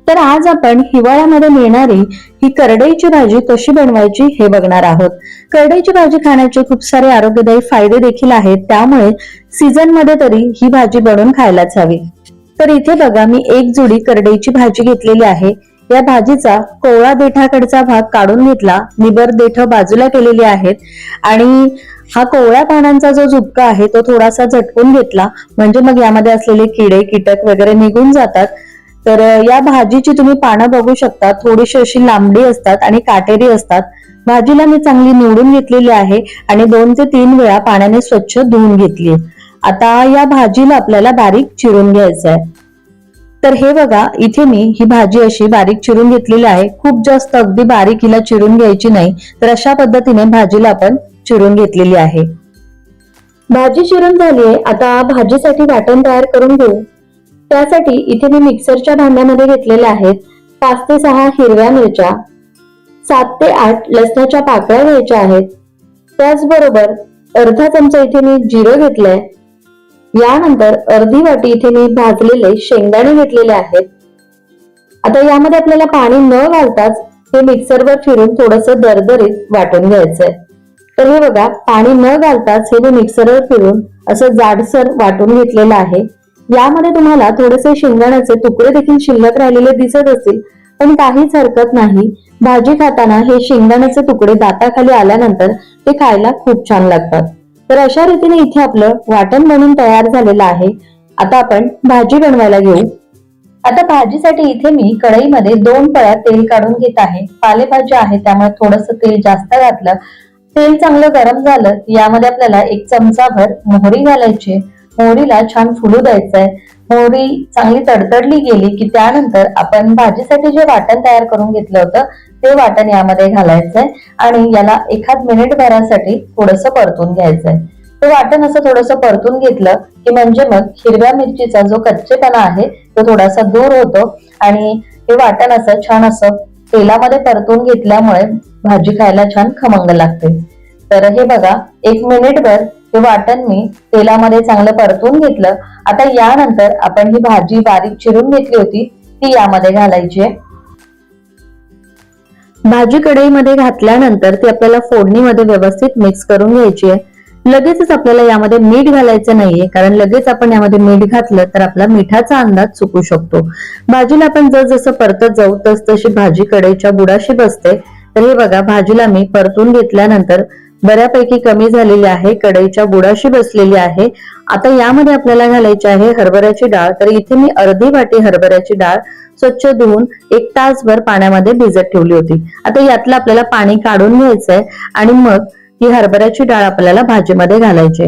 तर आज आपण हिवाळ्यामध्ये मिळणारी ही करडईची भाजी कशी बनवायची हे बघणार आहोत। करडईची भाजी खाण्याचे खूप सारे आरोग्यदायी फायदे देखील आहेत, त्यामुळे सीझन मध्ये तरी ही भाजी बनवून खायलाच हवी। तर इथे बघा, मी एक जुडी करडईची भाजी घेतलेली आहे। या भाजीचा कोवळा देठाकडचा भाग काढून घेतला, निबर देठ बाजूला केलेली आहेत आणि हा कोवळ्या पानांचा जो झुपका आहे तो थोडासा झटकून घेतला, म्हणजे मग यामध्ये असलेले किडे कीटक वगैरे निघून जातात। तर या भाजीची तुम्ही पानं बघू शकता, थोडीशी अशी लांबडी असतात आणि काटेरी असतात। भाजीला मी चांगली निवडून घेतलेली आहे आणि 2 ते 3 वेळा पाण्याने स्वच्छ धुवून घेतली। आता या भाजीला आपल्याला बारीक चिरून घ्यायचं आहे। तर हे बघा, इथे मी ही भाजी अशी बारीक चिरून घेतलेली आहे। खूप जास्त अगदी बारीक हिला चिरून घ्यायची नाही, तर अशा पद्धतीने भाजीला आपण चिरून घेतलेली आहे। भाजी चिरून झालीये, आता भाजीसाठी वाटण तयार करून घेऊ। त्यासाठी इथे मी मिक्सरच्या भांड्यामध्ये घेतलेल्या आहेत 5 ते 6 हिरव्या मिरच्या, 7 ते 8 लसणाच्या पाकळ्या घ्यायच्या आहेत। त्याचबरोबर अर्धा चमचा इथे मी जिरं घेतलंय। यानंतर अर्धी वाटी इथे मी भाजलेले शेंगदाणे घेतलेले आहेत। आता यामध्ये आपल्याला पाणी न घालताच हे मिक्सरवर फिरून थोडंसं दरदरीत वाटून घ्यायचंय। तर हे बघा, पाणी न घालताच हे मी मिक्सरवर फिरून असं जाडसर वाटून घेतलेलं आहे। यामध्ये तुम्हाला थोडेसे शेंगदाण्याचे तुकडे देखील शिल्लक राहिलेले दिसत असतील, पण काहीच हरकत नाही। भाजी खाताना हे शेंगदाण्याचे तुकडे दाताखाली आल्यानंतर ते खायला खूप छान लागतात। तर अशा रीतीने इथे आपलं वाटण बनवून तयार झालेलं आहे। आता आपण भाजी बनवायला घेऊ। आता भाजीसाठी इथे मी कढईमध्ये 2 पळ्या तेल काढून घेत आहे। पालेभाजी आहे त्यामुळे थोडंसं तेल जास्त घातलं। तेल चांगलं गरम झालं की यामध्ये आपल्याला 1 चमचाभर मोहरी घालायची। मोहरीला छान फुलू द्यायचंय। मोहरी चांगली तडतडली गेली की त्यानंतर आपण भाजीसाठी जे वाटण तयार करून घेतलं होतं ते वाटण यामध्ये घालायचंय आणि याला एखाद मिनिट भरासाठी थोडंसं परतून घ्यायचंय। ते वाटण असं थोडंसं परतून घेतलं की म्हणजे मग हिरव्या मिरचीचा जो कच्चेपणा आहे तो थोडासा दूर होतो आणि हे वाटण असं छान असं तेलामध्ये परतून घेतल्यामुळे भाजी खायला छान खमंग लागते। तर हे बघा, 1 मिनिटभर हे वाटण मी तेलामध्ये चांगलं परतून घेतलं। आता यानंतर आपण ही भाजी बारीक चिरून घेतली होती ती यामध्ये घालायची आहे। भाजी कढईमध्ये घातल्यानंतर ती आपल्याला फोडणीमध्ये व्यवस्थित मिक्स करून घ्यायची आहे। लगेचच आपल्याला यामध्ये मीठ घालायचं नाहीये, कारण लगेच आपण यामध्ये मीठ घातलं तर आपला मिठाचा अंदाज चुकू शकतो। भाजीला आपण जसं परतत जाऊ तशी भाजी कढईच्या बुडाशी बसते। तर हे बघा, भाजीला मी परतून घेतल्यानंतर बऱ्यापैकी कमी झालेली आहे, कढईच्या बुडाशी बसलेली आहे। आता यामध्ये आपल्याला घालायची आहे हरभऱ्याची डाळ। तर इथे मी अर्धी वाटी हरभऱ्याची डाळ स्वच्छ धुवून 1 तासभर पाण्यामध्ये भिजत ठेवली होती। आता यातलं आपल्याला पाणी काढून घ्यायचंय आणि मग ही हरभऱ्याची डाळ आपल्याला भाजीमध्ये घालायची।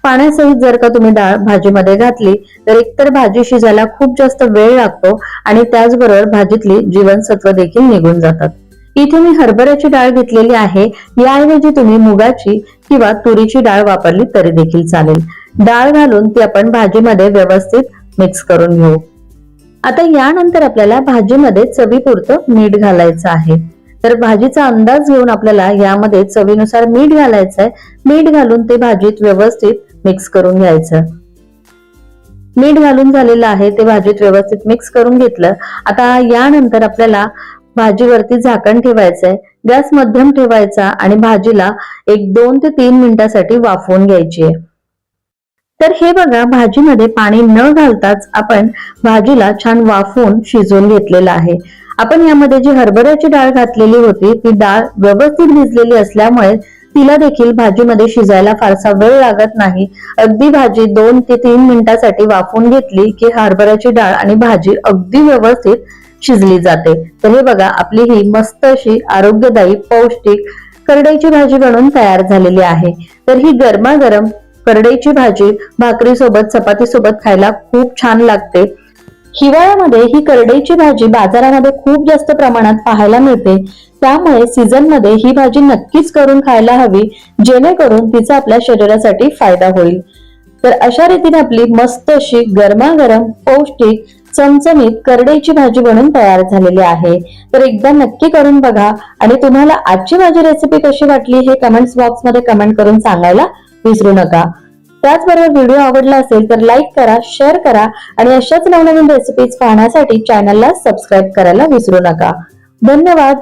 पाण्यासहित जर का तुम्ही डाळ भाजीमध्ये घातली तर एकतर भाजी शिजायला खूप जास्त वेळ लागतो आणि त्याचबरोबर भाजीतली जीवनसत्व देखील निघून जातात। इथे मी हरभऱ्याची डाळ घेतलेली आहे। याऐवजी तुम्ही मुगाची किंवा तुरीची डाळ वापरली तरी देखील चालेल। डाळ घालून ती आपण भाजीमध्ये व्यवस्थित मिक्स करून घेऊ। आता यानंतर आपल्याला भाजीमध्ये चवीपुरतं मीठ घालायचं आहे। तर भाजीचा अंदाज घेऊन आपल्याला यामध्ये चवीनुसार मीठ घालायचं आहे। मीठ घालून ते भाजीत व्यवस्थित मिक्स करून घ्यायचं। मीठ घालून झालेलं आहे, ते भाजीत व्यवस्थित मिक्स करून घेतलं। आता यानंतर आपल्याला भाजीवरती झाकण ठेवायचंय, गॅस मध्यम ठेवायचा आणि भाजीला 2 ते 3 मिनिटांसाठी वाफवून घ्यायची आहे। तर हे बघा, भाजीमध्ये पाणी न घालताच आपण भाजीला छान वाफवून शिजवून घेतलेलं आहे। आपण यामध्ये जी हरभऱ्याची डाळ घातलेली होती ती डाळ व्यवस्थित भिजलेली असल्यामुळे तिला देखील भाजीमध्ये शिजायला फारसा वेळ लागत नाही। अगदी भाजी 2 ते 3 मिनिटांसाठी वाफवून घेतली की हरभऱ्याची डाळ आणि भाजी अगदी व्यवस्थित शिजली जाते। तर हे बघा, आपली ही मस्त अशी आरोग्यदायी पौष्टिक करडईची भाजी बनवून तयार झालेली आहे। तर ही गरमागरम करडईची भाजी भाकरी सोबत चपाती सोबत खायला खूप छान लागते। हिवाळ्यामध्ये ही करडईची भाजी बाजारामध्ये खूप जास्त प्रमाणात पाहायला मिळते, त्यामुळे सीझन मध्ये ही भाजी नक्कीच करून खायला हवी, जेणेकरून तिचा आपल्या शरीरासाठी फायदा होईल। तर अशा रीतीने आपली मस्त अशी गरमागरम पौष्टिक चमचमीत करडईची भाजी बनवून तयार झालेली आहे। तर एकदा नक्की करून बघा आणि तुम्हाला आजची माझी रेसिपी कशी वाटली हे कमेंट्स बॉक्स मध्ये कमेंट करून सांगायला विसरू नका। त्याचबरोबर व्हिडिओ आवडला असेल तर लाईक करा, शेअर करा आणि अशाच नवनवीन रेसिपीज पाहण्यासाठी चॅनलला सबस्क्राईब करायला विसरू नका. धन्यवाद.